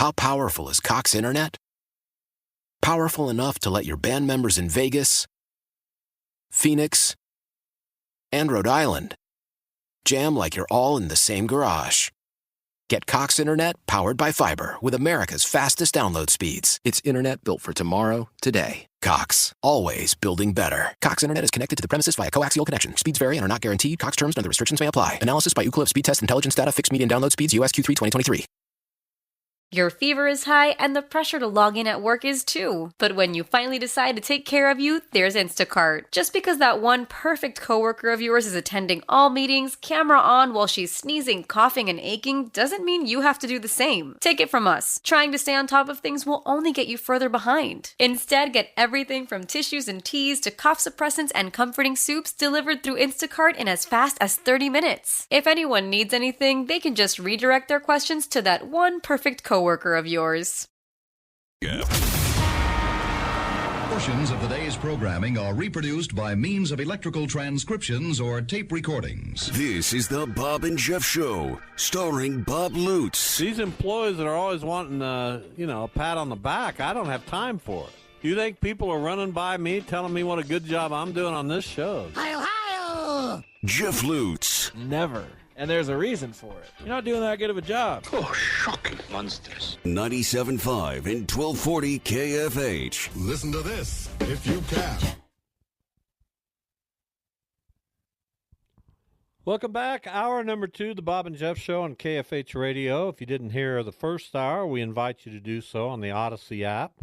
How powerful is Cox Internet? Powerful enough to let your band members in Vegas, Phoenix, and Rhode Island jam like you're all in the same garage. Get Cox Internet powered by fiber with America's fastest download speeds. It's internet built for tomorrow, today. Cox, always building better. Cox Internet is connected to the premises via coaxial connection. Speeds vary and are not guaranteed. Cox terms and other restrictions may apply. Analysis by Ookla Speed Test Intelligence Data. Fixed median download speeds. US Q3 2023. Your fever is high and the pressure to log in at work is too. But when you finally decide to take care of you, there's Instacart. Just because that one perfect coworker of yours is attending all meetings, camera on while she's sneezing, coughing, and aching, doesn't mean you have to do the same. Take it from us. Trying to stay on top of things will only get you further behind. Instead, get everything from tissues and teas to cough suppressants and comforting soups delivered through Instacart in as fast as 30 minutes. If anyone needs anything, they can just redirect their questions to that one perfect coworker of yours. Yeah. Portions of the day's programming are reproduced by means of electrical transcriptions or tape recordings. This is the Bob and Jeff Show, starring Bob Lutz. These employees that are always wanting, a pat on the back, I don't have time for it. You think people are running by me telling me what a good job I'm doing on this show? Hi. Jeff Lutz. Never. And there's a reason for it. You're not doing that good of a job. Oh, shocking monsters. 97.5 and 1240 KFH. Listen to this if you can. Welcome back. Hour number 2, the Bob and Jeff Show on KFH Radio. If you didn't hear the first hour, we invite you to do so on the Odyssey app,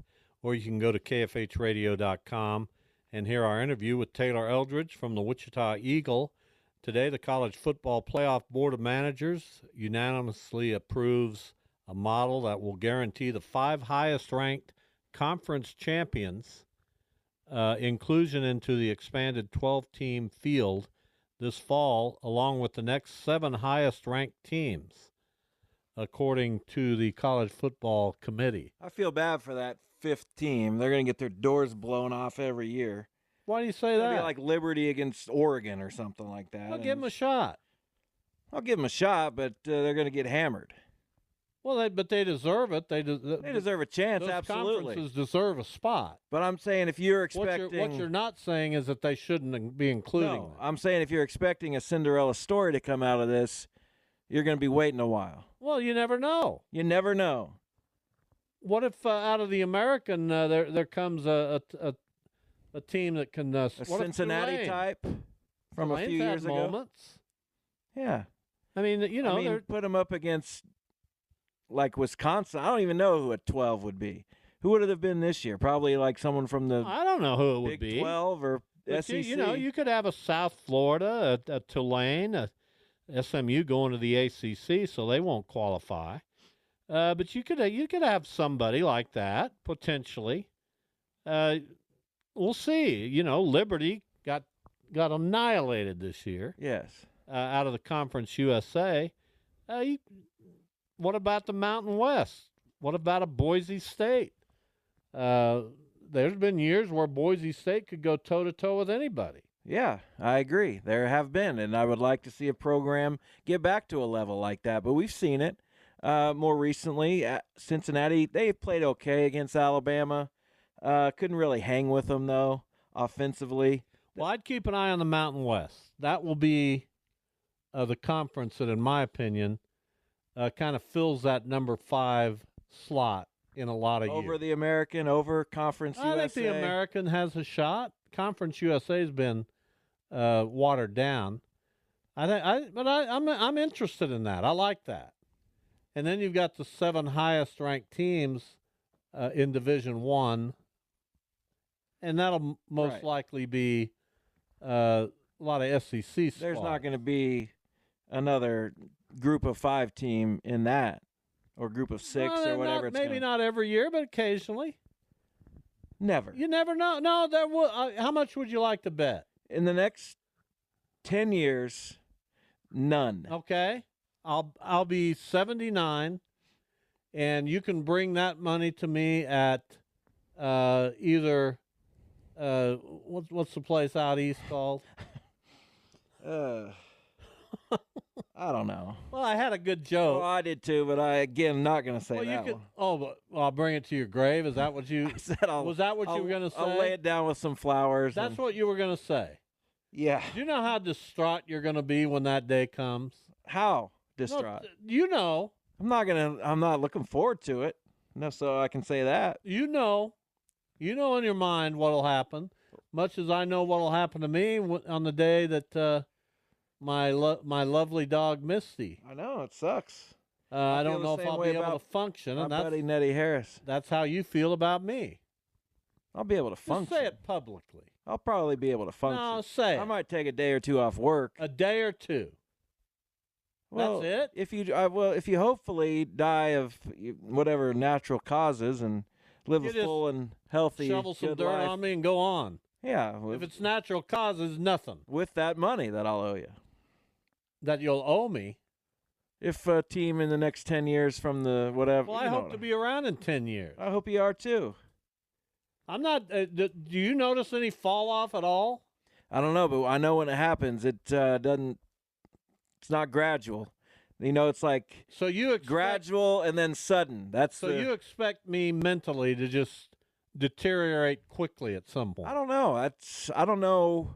or you can go to kfhradio.com and hear our interview with Taylor Eldridge from the Wichita Eagle. Today, the College Football Playoff Board of Managers unanimously approves a model that will guarantee the 5 highest-ranked conference champions inclusion into the expanded 12-team field this fall, along with the next 7 highest-ranked teams, according to the College Football Committee. I feel bad for that 5th team. They're going to get their doors blown off every year. Why do you say It'll that? be like Liberty against Oregon or something like that. I'll give them a shot. I'll give them a shot, but they're going to get hammered. Well, but they deserve it. They deserve a chance, those absolutely. Conferences deserve a spot. But I'm saying if you're expecting... What you're not saying is that they shouldn't be including them. I'm saying if you're expecting a Cinderella story to come out of this, you're going to be waiting a while. Well, you never know. You never know. What if out of the American there comes a team that can a Cincinnati type from a few years ago. Moments. Yeah, I mean, put them up against like Wisconsin. I don't even know who a 12 would be. Who would it have been this year? Probably like someone from the I don't know who it would Big be. 12 or but SEC. You could have a South Florida, a Tulane, a SMU going to the ACC, so they won't qualify. But you could have somebody like that potentially. We'll see. Liberty got annihilated this year. Yes. Out of the Conference USA. What about the Mountain West? What about a Boise State? There's been years where Boise State could go toe-to-toe with anybody. Yeah, I agree. There have been, and I would like to see a program get back to a level like that. But we've seen it more recently. Cincinnati, they played okay against Alabama. Couldn't really hang with them, though, offensively. Well, I'd keep an eye on the Mountain West. That will be the conference that, in my opinion, kind of fills that number 5 slot in a lot of years. Over the American, over Conference USA? I think the American has a shot. Conference USA has been watered down. I'm interested in that. I like that. And then you've got the 7 highest-ranked teams in Division I. And that'll most likely be a lot of SEC spots. There's not going to be another group of 5 team in that, or group of 6 or whatever. Maybe not every year, but occasionally. Never. You never know. No, how much would you like to bet? In the next 10 years, none. Okay. I'll be 79, and you can bring that money to me at either what's the place out east called? I I don't know. Well, I had a good Oh, joke. I did too, but I'm not going to say well, you that could. one. Oh, but I'll bring it to your grave. Is that what you? I said was that what you were going to say? I'll lay it down with some flowers. That's what you were going to say. Yeah. Do you know how distraught you're going to be when that day comes? How No, distraught? you know. I'm not looking forward to it. No, so I can say that. You know in your mind what'll happen, much as I know what'll happen to me on the day that my lovely dog Misty. I know it sucks. I feel don't the know if same I'll way be able about to function, My and buddy Nettie Harris. that's how you feel about me. I'll be able to Just function. say it publicly. I'll probably be able to function. No, say it. I might take a day or two off work. A day or two. Well, That's it? If you hopefully die of whatever natural causes and live You a just full and healthy, Shovel some good dirt life. on me and go on. Yeah, If it's natural causes, nothing with that money that I'll owe you. that you'll owe me. If a team in the next 10 years from the whatever. Well, I hope to be around in 10 years. I hope you are too. I'm not. Do you notice any fall off at all? I don't know, but I know when it happens, it doesn't. It's not gradual. It's like So you expect, gradual and then sudden. That's you expect me mentally to just deteriorate quickly at some point. I don't know. I don't know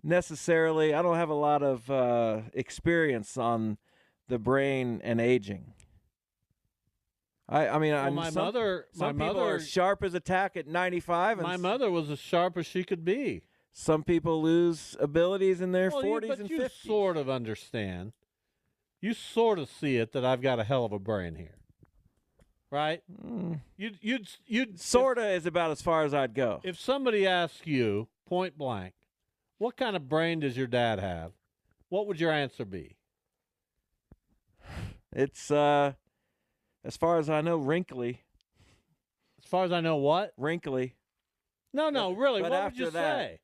necessarily. I don't have a lot of experience on the brain and aging. I mean, Well, my mother people are sharp as a tack at 95, and my mother was as sharp as she could be. some people lose abilities in their Well, 40s but and you 50s. sort of understand. You sort of see it that I've got a hell of a brain here, right? You'd Sorta is about as far as I'd go. If somebody asks you point blank, what kind of brain does your dad have? What would your answer be? It's as far as I know, wrinkly. As far as I know, what? Wrinkly. No, really. but What would after you that- say?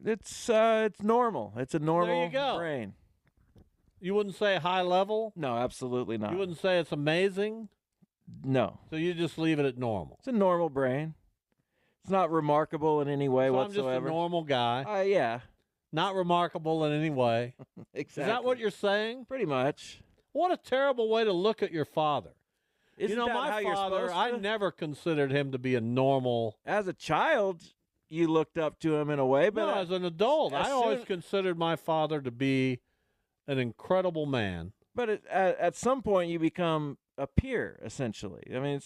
It's normal. It's a normal go. brain. You wouldn't say high level? No, absolutely not. You wouldn't say it's amazing? No. So you just leave it at normal. It's a normal brain. It's not remarkable in any way So I'm whatsoever. just a normal guy. Yeah, Not remarkable in any way. exactly. Is that what you're saying? Pretty much. What a terrible way to look at your father. Isn't that my how you're father, supposed I to? never considered him to be a normal. As a child, you looked up to him in a way, but No, as an adult, as I always soon- considered my father to be an incredible man. at some point you become a peer, essentially. I mean,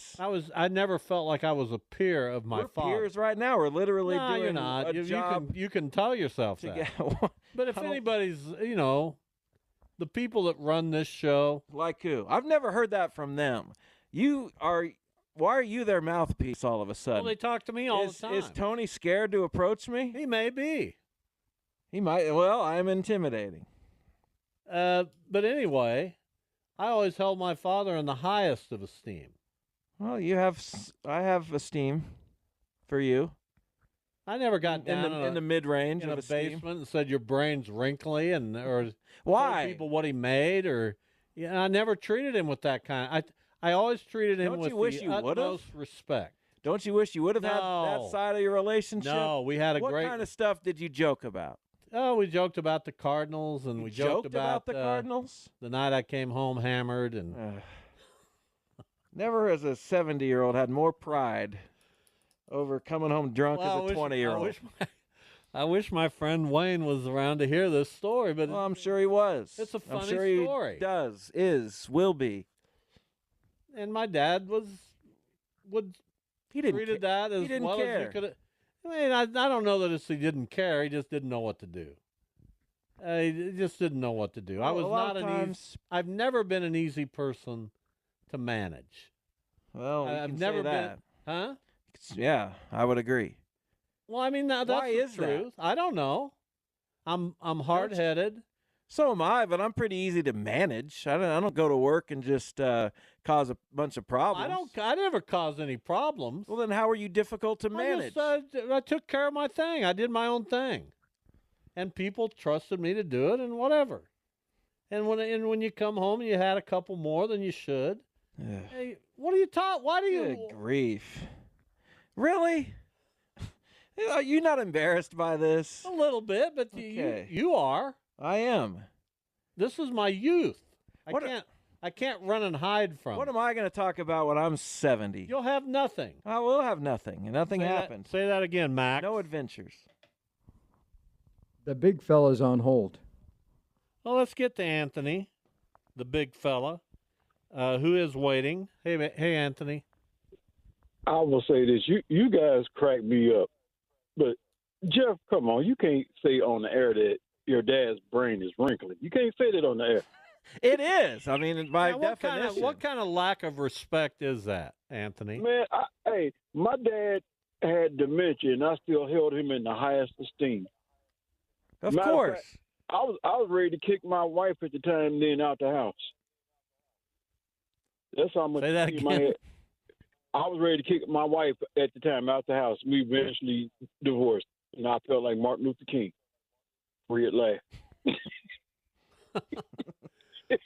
I never felt like I was a peer of my we're father. peers right now. We're literally No, doing you're not. a job You can tell yourself that. together. But if I don't- anybody's, the people that run this show, Like who? I've never heard that from them. Why are you their mouthpiece all of a well, sudden? they talk to me all the time. Is Tony scared to approach me? He may be. He might. Well, I'm intimidating. But anyway, I always held my father in the highest of esteem. Well, I have esteem for you I never got in down the mid range in of a esteem. basement and said your brain's wrinkly or told Why? people what he made I never treated him with that kind. I always treated him Don't with you wish the you would've? utmost respect. Don't you wish you would have had No. that side of your relationship? No, we had a What great. kind of stuff did you joke about? Oh, we joked about the Cardinals and we joked about the Cardinals. the night I came home hammered and Never has a 70-year-old had more pride over coming home drunk Well, as a 20-year-old. I wish my friend Wayne was around to hear this story, but Well, I'm sure he was. It's a I'm funny sure he story. will be. and my dad would He didn't treated ca- that as he didn't well care. as he could. I mean, I don't know that he didn't care. He just didn't know what to do. He just didn't know what to do. I Well, was a lot not of an easy. times- I've never been an easy person to manage. Well, you I've can never say that. been. Huh? Yeah, I would agree. Well, I mean, that's Why the is that? truth. I don't know. I'm hard-headed. So am I, but I'm pretty easy to manage. I don't go to work and just cause a bunch of problems. I never caused any problems. Well, then how are you difficult to manage? I took care of my thing. I did my own thing, and people trusted me to do it, and whatever. And when you come home and you had a couple more than you should, Ugh. hey, what are you taught? Why do Good you? grief. Really? Are you not embarrassed by this? A little bit, but Okay. you are. I am. This is my youth. What I can't run and hide from. What am I going to talk about when I'm 70? You'll have nothing. I will have nothing, and nothing happens. Say that again, Max. No adventures. The big fella's on hold. Well, let's get to Anthony, the big fella, who is waiting. Hey, Anthony. I will say this: you guys crack me up, but Jeff, come on, you can't say on the air that your dad's brain is wrinkly. You can't say that on the air. It is. I mean, by What definition. what kind of lack of respect is that, Anthony? Man, hey, my dad had dementia, and I still held him in the highest esteem. Of Matter course. fact, I was ready to kick my wife at the time, then out the house. That's how much Say that in my again. head. I was ready to kick my wife at the time out the house. We eventually divorced, and I felt like Martin Luther King. Free at last.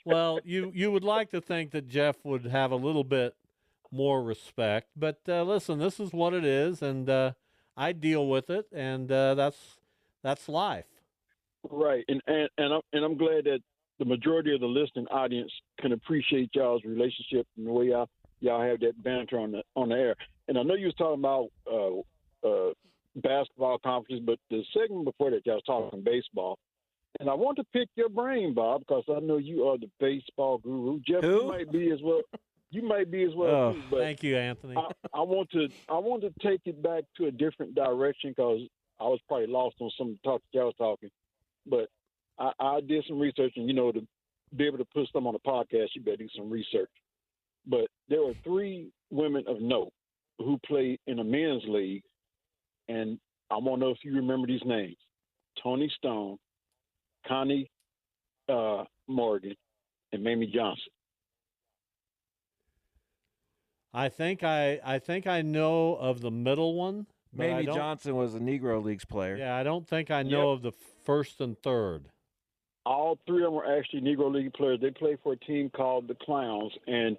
Well, you would like to think that Jeff would have a little bit more respect, but listen, this is what it is, and I deal with it, and that's life. Right, and I'm glad that the majority of the listening audience can appreciate y'all's relationship and the way y'all have that banter on the air. And I know you was talking about basketball conferences, but the segment before that y'all was talking baseball. And I want to pick your brain, Bob, because I know you are the baseball guru. Jeff, Who? you might be as well. You might be as well too. But Thank you, Anthony. I want to take it back to a different direction because I was probably lost on some of the talk that y'all was talking. But I did some research, and to be able to put some on a podcast, you better do some research. But there were 3 women of note who played in a men's league, and I want to know if you remember these names: Tony Stone, Connie Morgan, and Mamie Johnson. I think I know of the middle one. But Mamie Johnson was a Negro Leagues player. Yeah, I don't think I know of the first and third. All 3 of them were actually Negro League players. They played for a team called the Clowns, and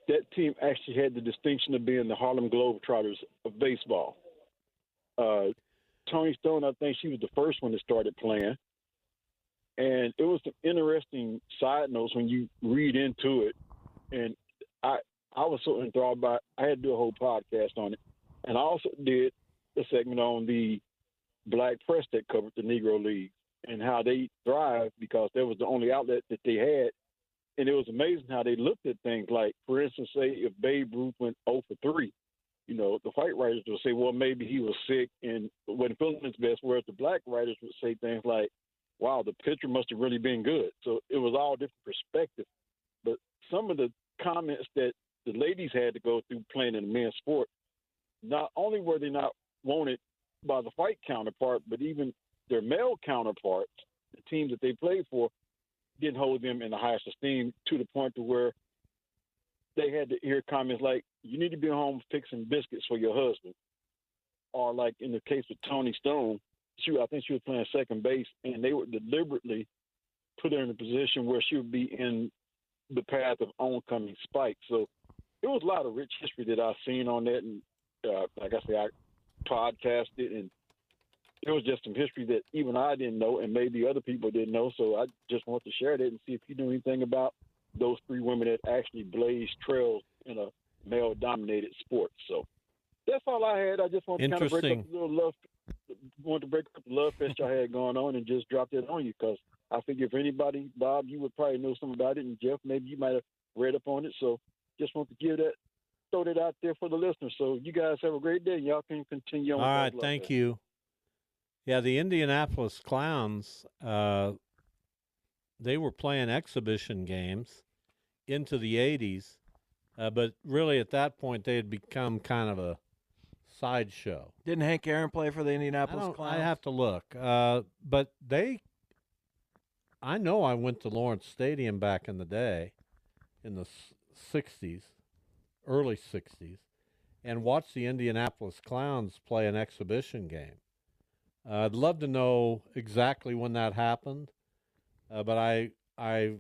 that team actually had the distinction of being the Harlem Globetrotters of baseball. Tony Stone, I think she was the first one that started playing. And it was some interesting side notes when you read into it. And I was so enthralled by it, I had to do a whole podcast on it. And I also did a segment on the black press that covered the Negro League and how they thrived because that was the only outlet that they had. And it was amazing how they looked at things like, for instance, say if Babe Ruth went 0 for 3, the white writers would say, well, maybe he was sick and wasn't feeling his best, whereas the black writers would say things like, wow, the pitcher must have really been good. So it was all different perspectives. But some of the comments that the ladies had to go through playing in the men's sport, not only were they not wanted by the white counterpart, but even their male counterparts, the teams that they played for, didn't hold them in the highest esteem to the point to where they had to hear comments like, you need to be home fixing biscuits for your husband. Or like in the case with Tony Stone, I think she was playing second base, and they would deliberately put her in a position where she would be in the path of oncoming spikes. So it was a lot of rich history that I've seen on that, and like I say, I podcasted, and it was just some history that even I didn't know, and maybe other people didn't know. So I just want to share that and see if you know anything about those 3 women that actually blazed trails in a male-dominated sport. So that's all I had. I just want to kind of break up a little love. Want to break up the love fest y'all had going on and just drop that on you because I figure if anybody, Bob, you would probably know something about it, and Jeff, maybe you might have read up on it. So just want to throw that out there for the listeners. So you guys have a great day. Y'all can continue on. All right, thank you. Yeah, the Indianapolis Clowns, they were playing exhibition games into the 80s, but really at that point they had become kind of a sideshow. Didn't Hank Aaron play for the Indianapolis Clowns? I have to look. But I know I went to Lawrence Stadium back in the day, in the 60s, early 60s, and watched the Indianapolis Clowns play an exhibition game. I'd love to know exactly when that happened, but I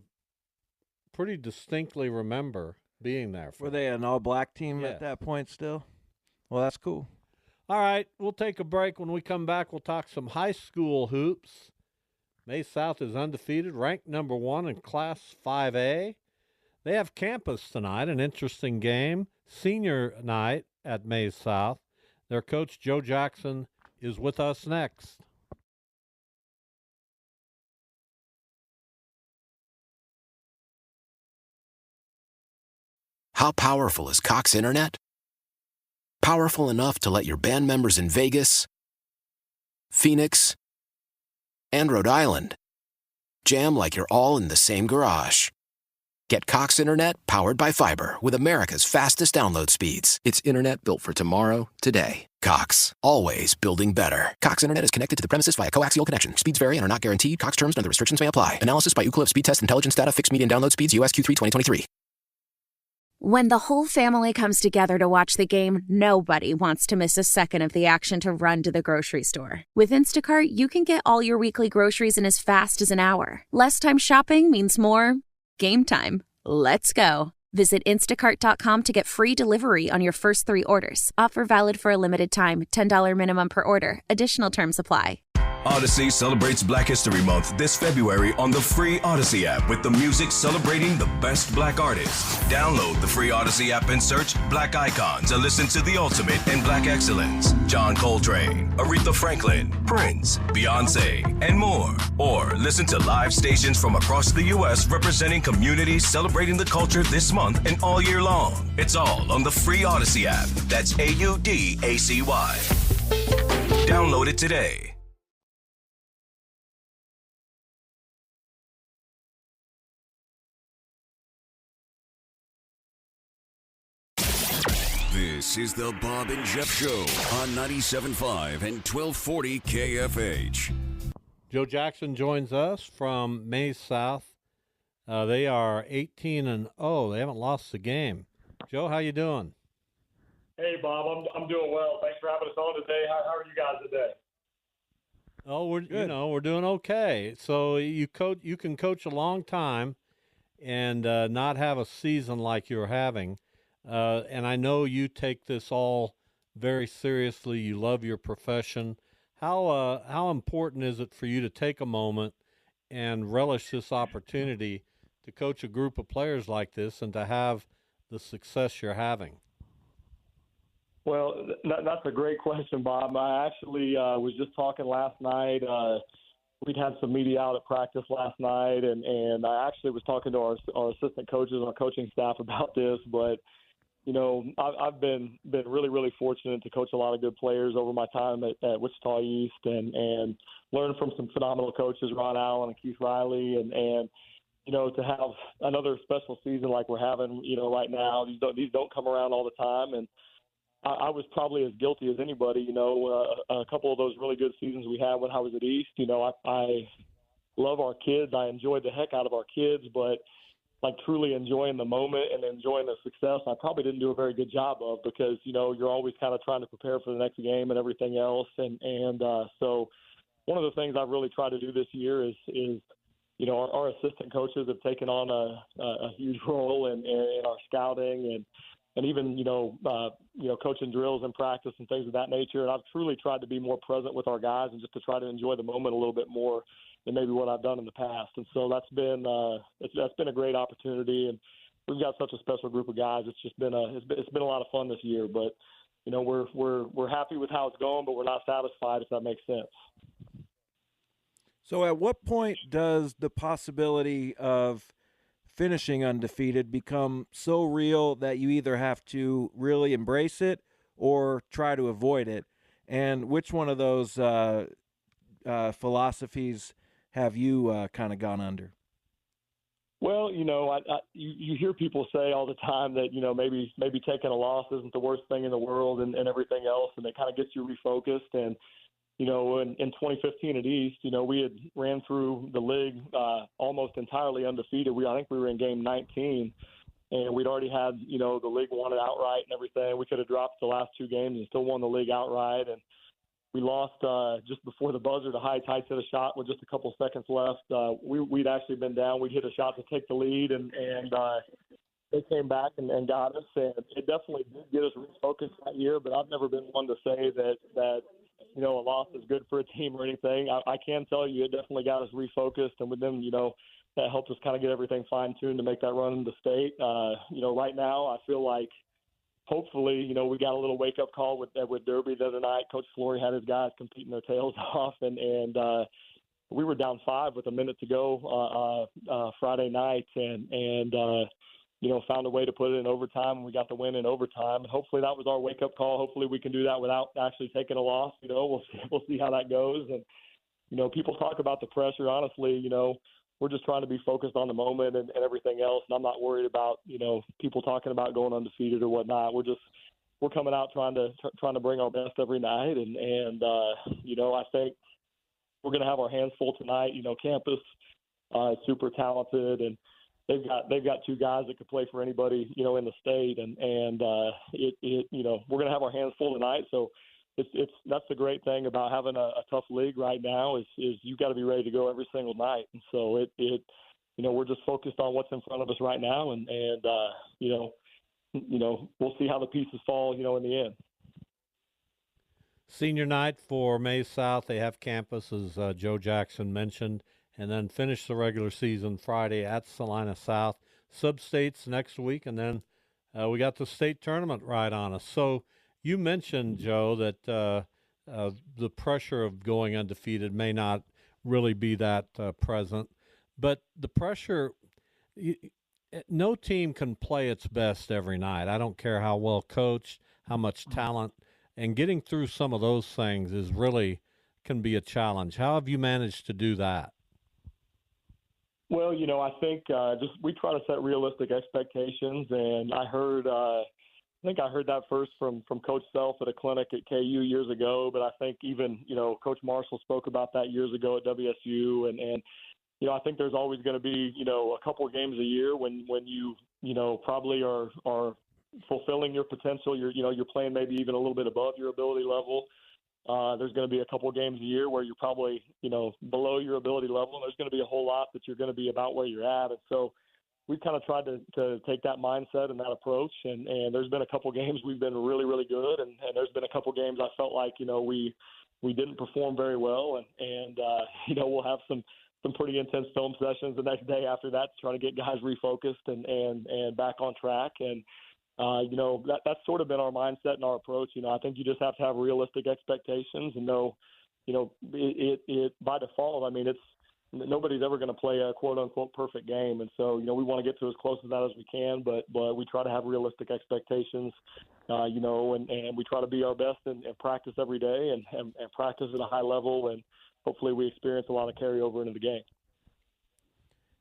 pretty distinctly remember being there. Were they an all-black team Yes. at that point still? Well, that's cool. All right, we'll take a break. When we come back, we'll talk some high school hoops. May South is undefeated, ranked number 1 in Class 5A. They have campus tonight, an interesting game, senior night at May South. Their coach, Joe Jackson, is with us next. How powerful is Cox Internet? Powerful enough to let your band members in Vegas, Phoenix, and Rhode Island jam like you're all in the same garage. Get Cox Internet powered by fiber with America's fastest download speeds. It's internet built for tomorrow, today. Cox, always building better. Cox Internet is connected to the premises via coaxial connection. Speeds vary and are not guaranteed. Cox terms and other restrictions may apply. Analysis by Ookla of Speed Test Intelligence Data. Fixed median download speeds. US Q3 2023. When the whole family comes together to watch the game, nobody wants to miss a second of the action to run to the grocery store. With Instacart, you can get all your weekly groceries in as fast as an hour. Less time shopping means more game time. Let's go. Visit instacart.com to get free delivery on your first 3 orders. Offer valid for a limited time. $10 minimum per order. Additional terms apply. Odyssey celebrates Black History Month this February on the free Odyssey app with the music celebrating the best Black artists. Download the free Odyssey app and search Black Icons and listen to the ultimate in Black excellence. John Coltrane, Aretha Franklin, Prince, Beyonce, and more. Or listen to live stations from across the U.S. representing communities celebrating the culture this month and all year long. It's all on the free Odyssey app. That's AUDACY. Download it today. This is the Bob and Jeff Show on 97.5 and 1240 KFH. Joe Jackson joins us from May South. They are 18-0. They haven't lost a game. Joe, how you doing? Hey, Bob. I'm doing well. Thanks for having us on today. How are you guys today? Oh, we're doing okay. So you can coach a long time and not have a season like you're having. And I know you take this all very seriously. You love your profession. How important is it for you to take a moment and relish this opportunity to coach a group of players like this and to have the success you're having? Well, that's a great question, Bob. I actually was just talking last night. We'd had some media out at practice last night, and I actually was talking to our assistant coaches, our coaching staff about this, but you know, I've been really, really fortunate to coach a lot of good players over my time at Wichita East and learn from some phenomenal coaches, Ron Allen and Keith Riley, and you know, to have another special season like we're having, you know, right now. These don't come around all the time, and I was probably as guilty as anybody. You know, a couple of those really good seasons we had when I was at East. You know, I love our kids. I enjoyed the heck out of our kids, but like truly enjoying the moment and enjoying the success, I probably didn't do a very good job of, because, you know, you're always kind of trying to prepare for the next game and everything else. And so one of the things I've really tried to do this year is you know, our assistant coaches have taken on a huge role in our scouting and even, you know, coaching drills and practice and things of that nature. And I've truly tried to be more present with our guys and just to try to enjoy the moment a little bit more than maybe what I've done in the past. And so that's been a great opportunity, and we've got such a special group of guys. It's just been it's been a lot of fun this year. But you know, we're happy with how it's going, but we're not satisfied, if that makes sense. So, at what point does the possibility of finishing undefeated become so real that you either have to really embrace it or try to avoid it? And which one of those philosophies have you kind of gone under? Well, you know, you hear people say all the time that, you know, maybe taking a loss isn't the worst thing in the world and everything else, and it kind of gets you refocused. And, you know, in 2015 at East, you know, we had ran through the league almost entirely undefeated. I think we were in game 19, and we'd already had, you know, the league won it outright and everything. We could have dropped the last 2 games and still won the league outright. And we lost just before the buzzer to High Tides hit a shot with just a couple seconds left. We'd actually been down. We hit a shot to take the lead, and they came back and got us. And it definitely did get us refocused that year. But I've never been one to say that a loss is good for a team or anything. I can tell you it definitely got us refocused, and with them, that helped us kind of get everything fine-tuned to make that run into state. Right now I feel like hopefully, we got a little wake-up call with Derby the other night. Coach Flory had his guys competing their tails off, and we were down 5 with a minute to go Friday night, and found a way to put it in overtime, and we got the win in overtime. And hopefully that was our wake-up call. Hopefully we can do that without actually taking a loss. We'll see how that goes. And people talk about the pressure. Honestly, we're just trying to be focused on the moment and everything else. And I'm not worried about people talking about going undefeated or whatnot. We're coming out trying to bring our best every night, and I think we're going to have our hands full tonight. Campus is super talented, and they've got 2 guys that could play for anybody in the state, and we're going to have our hands full tonight. So that's the great thing about having a tough league right now is you've got to be ready to go every single night. And so we're just focused on what's in front of us right now, and we'll see how the pieces fall in the end. Senior night for Maize South. They have campus, as Joe Jackson mentioned, and then finish the regular season Friday at Salina South. Sub-states next week, and then we got the state tournament right on us. So you mentioned, Joe, that the pressure of going undefeated may not really be that present, but the pressure, no team can play its best every night. I don't care how well coached, how much talent, and getting through some of those things can be a challenge. How have you managed to do that? Well, I think we try to set realistic expectations, and I heard that first from Coach Self at a clinic at KU years ago, but I think even Coach Marshall spoke about that years ago at WSU, and I think there's always going to be a couple of games a year when you probably are fulfilling your potential. You're playing maybe even a little bit above your ability level. There's going to be a couple of games a year where you're probably, below your ability level, and there's going to be a whole lot that you're going to be about where you're at. And so we've kind of tried to take that mindset and that approach. And there's been a couple of games we've been really, really good. And there's been a couple of games I felt like, we didn't perform very well. And we'll have some pretty intense film sessions the next day after that to try to get guys refocused and back on track. And, that's sort of been our mindset and our approach. I think you just have to have realistic expectations and know, it by default, I mean, nobody's ever going to play a quote unquote perfect game. And so, we want to get to as close to that as we can, but we try to have realistic expectations, and we try to be our best and practice every day and practice at a high level. And hopefully we experience a lot of carryover into the game.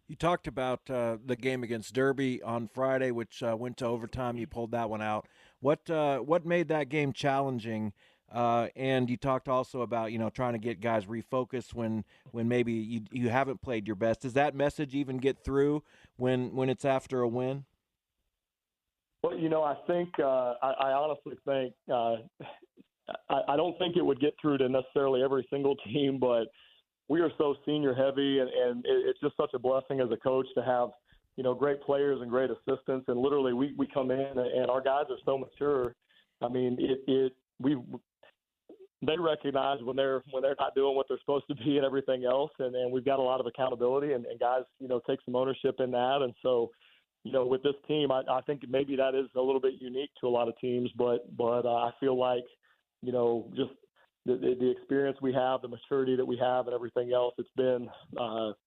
You talked about the game against Derby on Friday, which went to overtime. You pulled that one out. What made that game challenging? And you talked also about trying to get guys refocused when maybe you haven't played your best. Does that message even get through when it's after a win? Well, I think I honestly think I don't think it would get through to necessarily every single team, but we are so senior heavy, and it's just such a blessing as a coach to have, great players and great assistants. And literally we come in and our guys are so mature. I mean, they recognize when they're not doing what they're supposed to be and everything else. And we've got a lot of accountability and guys, take some ownership in that. And so, with this team, I think maybe that is a little bit unique to a lot of teams, but I feel like, just the experience we have, the maturity that we have, and everything else, it's been,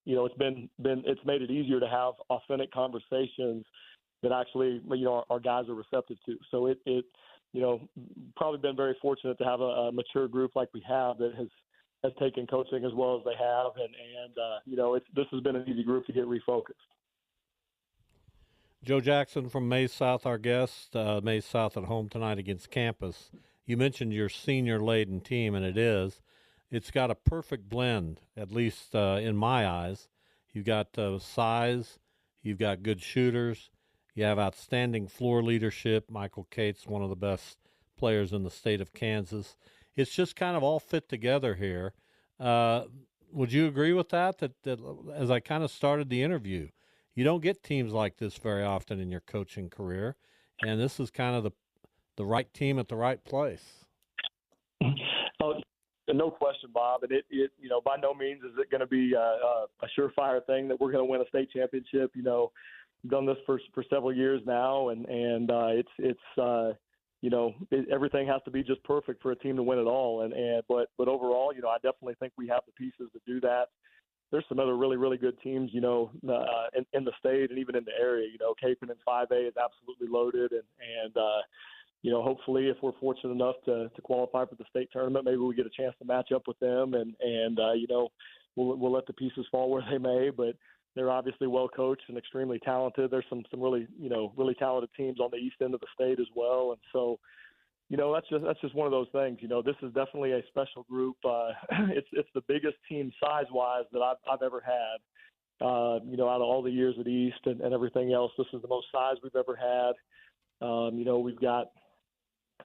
it's made it easier to have authentic conversations that actually, our guys are receptive to. So it probably been very fortunate to have a mature group like we have that has taken coaching as well as they have, and this has been an easy group to get refocused. Joe Jackson from Maize South, our guest. Maize South at home tonight against Campus. You mentioned your senior-laden team, and it's got a perfect blend, at least in my eyes. You've got size, you've got good shooters, you have outstanding floor leadership. Michael Cates, one of the best players in the state of Kansas. It's just kind of all fit together here. Would you agree with that? That as I kind of started the interview, you don't get teams like this very often in your coaching career, and this is kind of the right team at the right place. Oh, no question, Bob. And it by no means is it going to be a surefire thing that we're going to win a state championship. We've done this for several years now, and everything has to be just perfect for a team to win it all. But overall, I definitely think we have the pieces to do that. There's some other really, really good teams, in the state and even in the area. Capen in 5A is absolutely loaded, and hopefully if we're fortunate enough to qualify for the state tournament, maybe we get a chance to match up with them, and we'll let the pieces fall where they may. But they're obviously well coached and extremely talented. There's some really, really talented teams on the east end of the state as well, and so. That's just one of those things. This is definitely a special group. It's the biggest team size-wise that I've ever had. Out of all the years at East and everything else, this is the most size we've ever had. We've got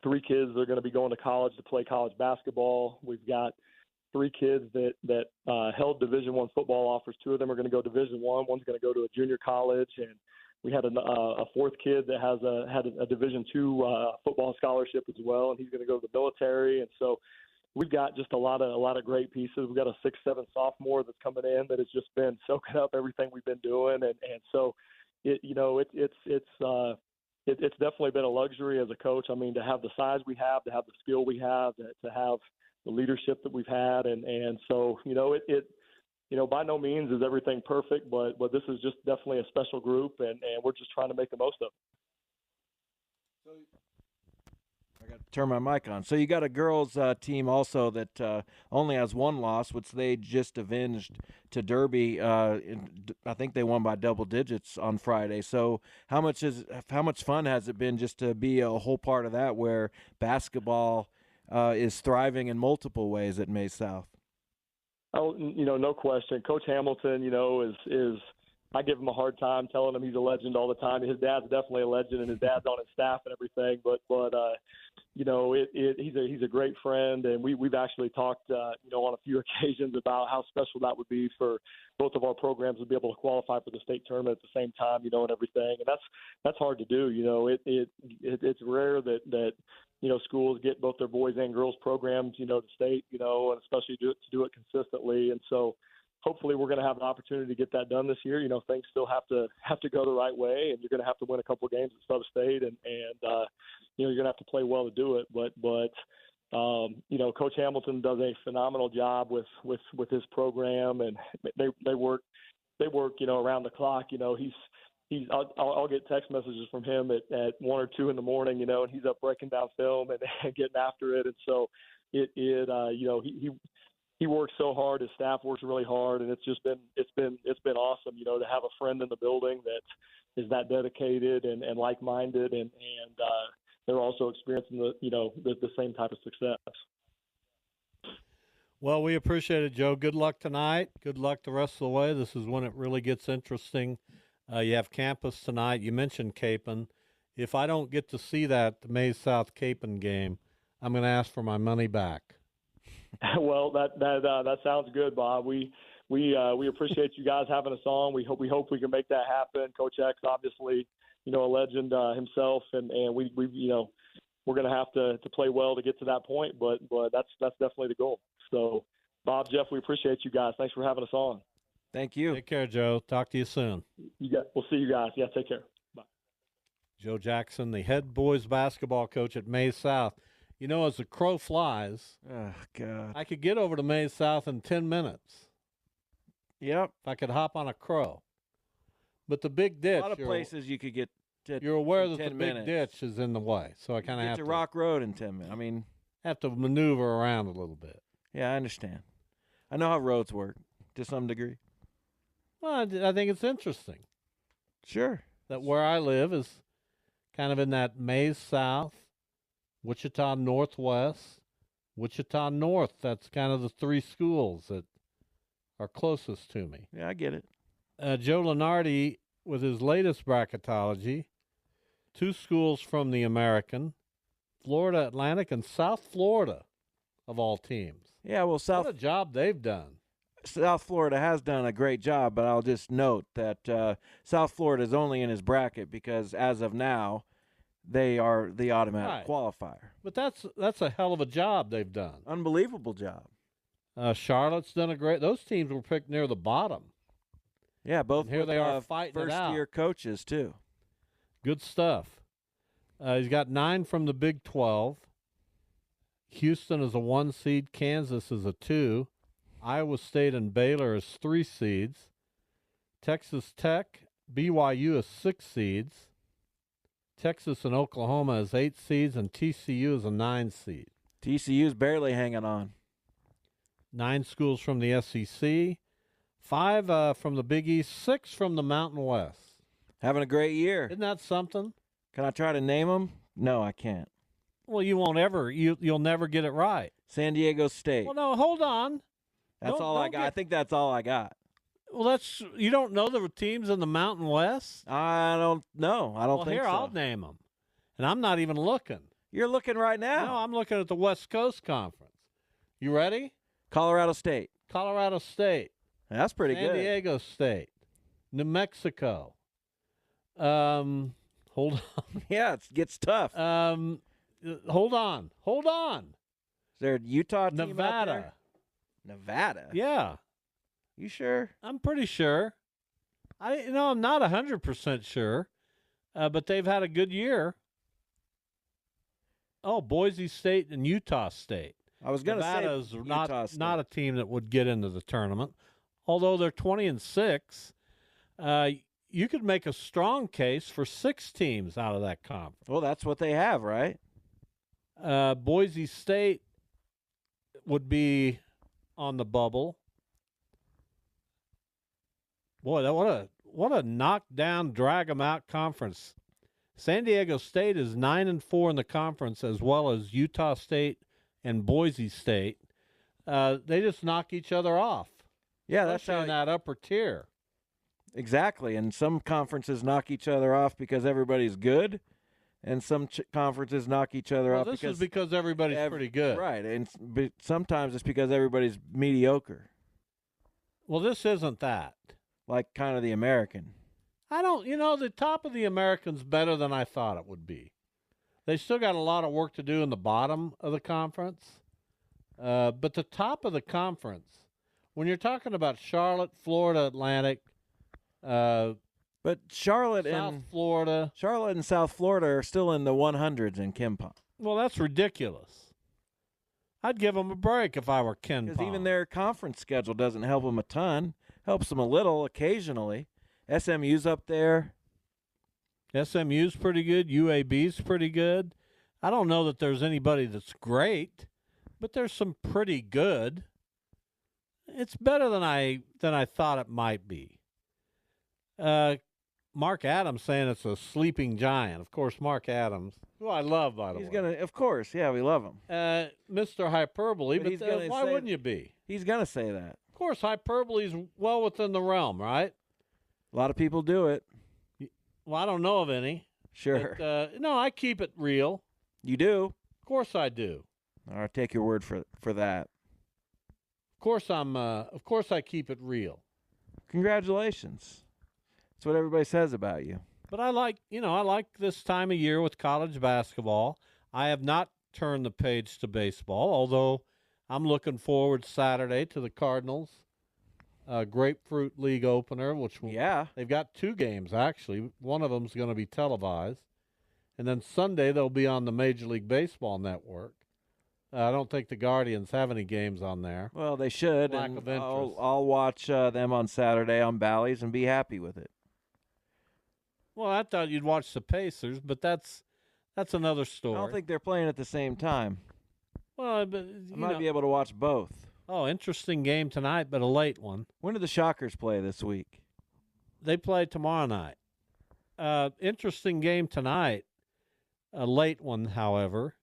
3 kids that are going to be going to college to play college basketball. We've got 3 kids that held Division I football offers. 2 of them are going to go Division I. One's going to go to a junior college, and we had a 4th kid that had a Division II football scholarship as well, and he's going to go to the military. And so we've got just a lot of great pieces. We've got a 6'7" sophomore that's coming in that has just been soaking up everything we've been doing, and so it's definitely been a luxury as a coach. I mean, to have the size we have, to have the skill we have, to have the leadership that we've had, and so by no means is everything perfect, but this is just definitely a special group, and we're just trying to make the most of it. I got to turn my mic on. So you got a girls team also that only has 1 loss, which they just avenged to Derby. I think they won by double digits on Friday. So how much fun has it been just to be a whole part of that, where basketball is thriving in multiple ways at May South? Oh, no question. Coach Hamilton, is I give him a hard time telling him he's a legend all the time. His dad's definitely a legend, and his dad's on his staff and everything. But he's a great friend, and we've actually talked, on a few occasions about how special that would be for both of our programs to be able to qualify for the state tournament at the same time, and everything. And that's hard to do. It's rare that schools get both their boys and girls programs, to state, and especially to do it consistently. And so hopefully we're going to have an opportunity to get that done this year. Things still have to go the right way, and you're going to have to win a couple of games at Sub-State, and you're going to have to play well to do it. But Coach Hamilton does a phenomenal job with his program, and they work around the clock. I'll get text messages from him at 1 or 2 in the morning, and he's up breaking down film and getting after it. And so he works so hard. His staff works really hard, and it's been awesome, to have a friend in the building that is that dedicated and like-minded, and they're also experiencing the same type of success. Well, we appreciate it, Joe. Good luck tonight. Good luck the rest of the way. This is when it really gets interesting. You have campus tonight. You mentioned Capen. If I don't get to see that Mays South Capen game, I'm going to ask for my money back. Well, that sounds good, Bob. We appreciate you guys having us on. We hope we can make that happen. Coach X, obviously, a legend himself, and we're going to have to play well to get to that point. But that's definitely the goal. So, Bob, Jeff, we appreciate you guys. Thanks for having us on. Thank you. Take care, Joe. Talk to you soon. We'll see you guys. Yeah, take care. Bye. Joe Jackson, the head boys basketball coach at Mays South. As the crow flies, oh, God, I could get over to Mays South in 10 minutes. Yep. If I could hop on a crow. But the big ditch. A lot of places you could get to. You're aware that the 10 big minutes. ditch is in the way, so I kind of have to Rock Road in 10 minutes. I mean, have to maneuver around a little bit. Yeah, I understand. I know how roads work to some degree. Well, I think it's interesting. Sure. That where I live is kind of in that Mays South, Wichita Northwest, Wichita North. That's kind of the 3 schools that are closest to me. Yeah, I get it. Joe Lenardi, with his latest bracketology, 2 schools from the American, Florida Atlantic, and South Florida, of all teams. Yeah, well, what a job they've done. South Florida has done a great job, but I'll just note that South Florida is only in his bracket because, as of now, they are the automatic qualifier. But that's a hell of a job they've done. Unbelievable job. Charlotte's done a great. Those teams were picked near the bottom. Yeah, both And here with, they are fighting it out. first-year coaches too. Good stuff. He's got 9 from the Big 12. Houston is a 1 seed. Kansas is a 2. Iowa State and Baylor is 3 seeds. Texas Tech, BYU is 6 seeds. Texas and Oklahoma is 8 seeds, and TCU is a 9 seed. TCU's barely hanging on. 9 schools from the SEC, 5 from the Big East, 6 from the Mountain West. Having a great year. Isn't that something? Can I try to name them? No, I can't. Well, you won't ever. You'll never get it right. San Diego State. Well, no, hold on. That's all I got. I think that's all I got. Well, you don't know the teams in the Mountain West? I don't know. I don't think so. so. I'll name them. And I'm not even looking. You're looking right now. No, I'm looking at the West Coast Conference. You ready? Colorado State. Colorado State. That's pretty good. San Diego State. New Mexico. Hold on. Yeah, it gets tough. Hold on. Is there a Utah team Nevada. out there? Nevada? Yeah. You sure? I'm pretty sure. I'm not 100% sure, but they've had a good year. Oh, Boise State and Utah State. I was going to say Nevada's Utah State. not a team that would get into the tournament, although they're 20-6. You could make a strong case for 6 teams out of that conference. Well, that's what they have, right? Boise State would be on the bubble. Boy, what a knockdown, drag 'em out conference. San Diego State is 9-4 in the conference, as well as Utah State and Boise State. They just knock each other off. Yeah, that's how in that upper tier. Exactly, and some conferences knock each other off because everybody's good, and some conferences knock each other off because everybody's pretty good. Right, and sometimes it's because everybody's mediocre. Well, this isn't that. Like kind of the American. The top of the American's better than I thought it would be. They still got a lot of work to do in the bottom of the conference. But the top of the conference, when you're talking about Charlotte, Florida Atlantic, but Charlotte and South Florida are still in the 100s in Ken Pom. Well, that's ridiculous. I'd give them a break if I were Ken Pom. Because even their conference schedule doesn't help them a ton. Helps them a little occasionally. SMU's up there. SMU's pretty good. UAB's pretty good. I don't know that there's anybody that's great, but there's some pretty good. It's better than I thought it might be. Mark Adams saying it's a sleeping giant. Of course, Mark Adams, who I love, by the way. Of course, yeah, we love him. Mr. Hyperbole, but why wouldn't you be? He's going to say that. Of course, hyperbole is well within the realm, right? A lot of people do it. Well, I don't know of any. Sure. But, no, I keep it real. You do? Of course I do. I'll take your word for that. Of course I keep it real. Congratulations. That's what everybody says about you. But I like this time of year with college basketball. I have not turned the page to baseball, although I'm looking forward Saturday to the Cardinals Grapefruit League opener, they've got 2 games, actually. One of them's going to be televised. And then Sunday they'll be on the Major League Baseball Network. I don't think the Guardians have any games on there. Well, they should. Lack of interest. I'll watch them on Saturday on Bally's and be happy with it. Well, I thought you'd watch the Pacers, but that's another story. I don't think they're playing at the same time. Well, but I might be able to watch both. Oh, interesting game tonight, but a late one. When do the Shockers play this week? They play tomorrow night. Interesting game tonight. A late one, however.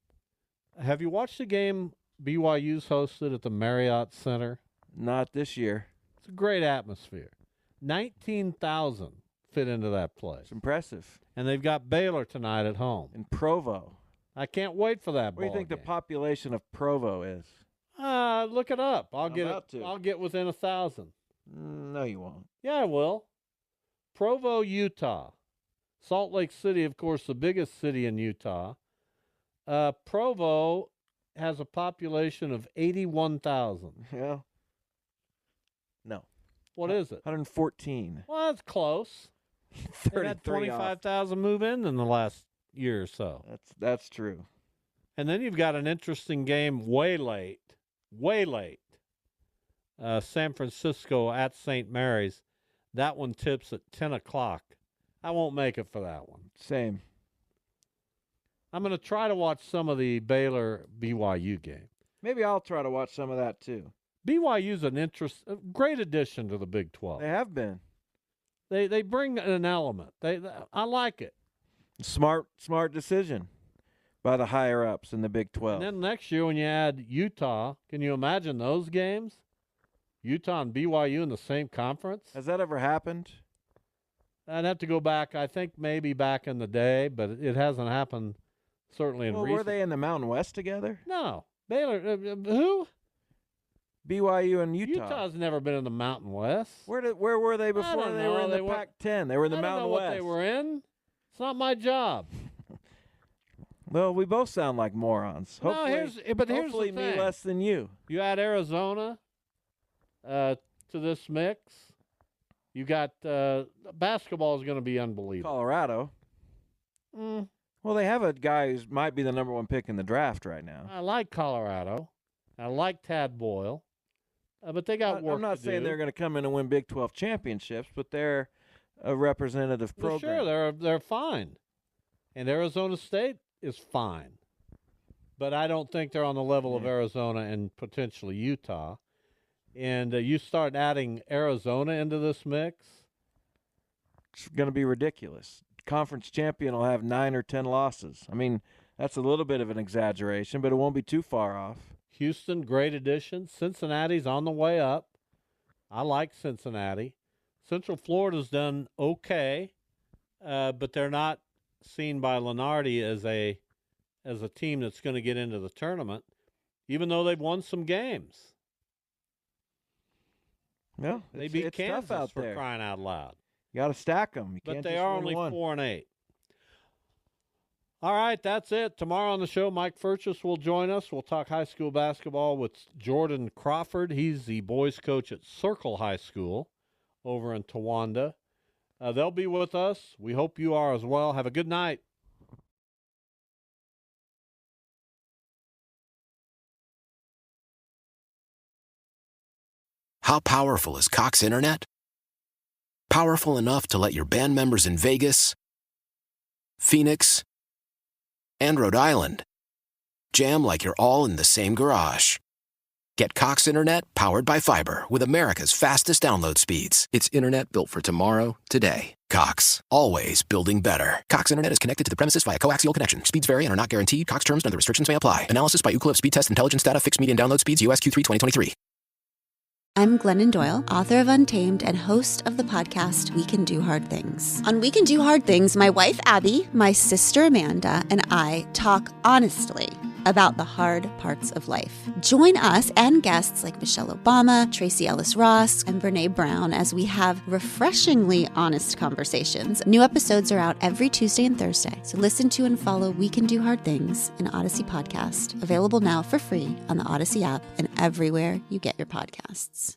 Have you watched the game BYU's hosted at the Marriott Center? Not this year. It's a great atmosphere. 19,000 fit into that place. It's impressive. And they've got Baylor tonight at home. In Provo. I can't wait for that What do you think the population of Provo is? Look it up. I'll get within 1,000. No, you won't. Yeah, I will. Provo, Utah. Salt Lake City, of course, the biggest city in Utah. Provo has a population of 81,000. Yeah. No. What is it? 114. Well, that's close. They had 25,000 move in the last year or so. That's true. And then you've got an interesting game way late. San Francisco at St. Mary's. That one tips at 10 o'clock. I won't make it for that one. Same. I'm going to try to watch some of the Baylor-BYU game. Maybe I'll try to watch some of that, too. BYU's a great addition to the Big 12. They have been. They bring an element. I like it. Smart decision by the higher-ups in the Big 12. And then next year when you add Utah, can you imagine those games? Utah and BYU in the same conference? Has that ever happened? I'd have to go back. I think maybe back in the day, but it hasn't happened certainly in recent. Were they in the Mountain West together? No. Baylor, who? BYU and Utah. Utah's never been in the Mountain West. Where were they before they were in the Pac-10? They were in the Mountain West. I don't know what they were in. It's not my job. Well, we both sound like morons. Here's the thing. Me less than you. You add Arizona to this mix. You got basketball is going to be unbelievable. Colorado. Well, they have a guy who might be the number one pick in the draft right now. I like Colorado. I like Tad Boyle. But they got work I'm not to saying do. they're going to come in and win Big 12 championships, but they're a representative program. Sure, they're fine. And Arizona State is fine. But I don't think they're on the level of Arizona and potentially Utah. And you start adding Arizona into this mix. It's going to be ridiculous. Conference champion will have 9 or 10 losses. I mean, that's a little bit of an exaggeration, but it won't be too far off. Houston, great addition. Cincinnati's on the way up. I like Cincinnati. Central Florida's done okay, but they're not seen by Lenardi as a team that's going to get into the tournament, even though they've won some games. No, they beat Kansas out for there. Crying out loud. You got to stack them. But they are only 4-8. All right, that's it. Tomorrow on the show, Mike Furchess will join us. We'll talk high school basketball with Jordan Crawford. He's the boys coach at Circle High School over in Towanda. They'll be with us. We hope you are as well. Have a good night. How powerful is Cox Internet? Powerful enough to let your band members in Vegas, Phoenix, and Rhode Island jam like you're all in the same garage. Get Cox Internet powered by fiber with America's fastest download speeds. It's internet built for tomorrow, today. Cox, always building better. Cox Internet is connected to the premises via coaxial connection. Speeds vary and are not guaranteed. Cox terms and other restrictions may apply. Analysis by Ookla Speed Test Intelligence Data. Fixed median download speeds. US Q3 2023. I'm Glennon Doyle, author of Untamed and host of the podcast We Can Do Hard Things. On We Can Do Hard Things, my wife Abby, my sister Amanda, and I talk honestly about the hard parts of life. Join us and guests like Michelle Obama, Tracy Ellis Ross, and Brene Brown as we have refreshingly honest conversations. New episodes are out every Tuesday and Thursday, so listen to and follow We Can Do Hard Things, an Odyssey podcast, available now for free on the Odyssey app and everywhere you get your podcasts.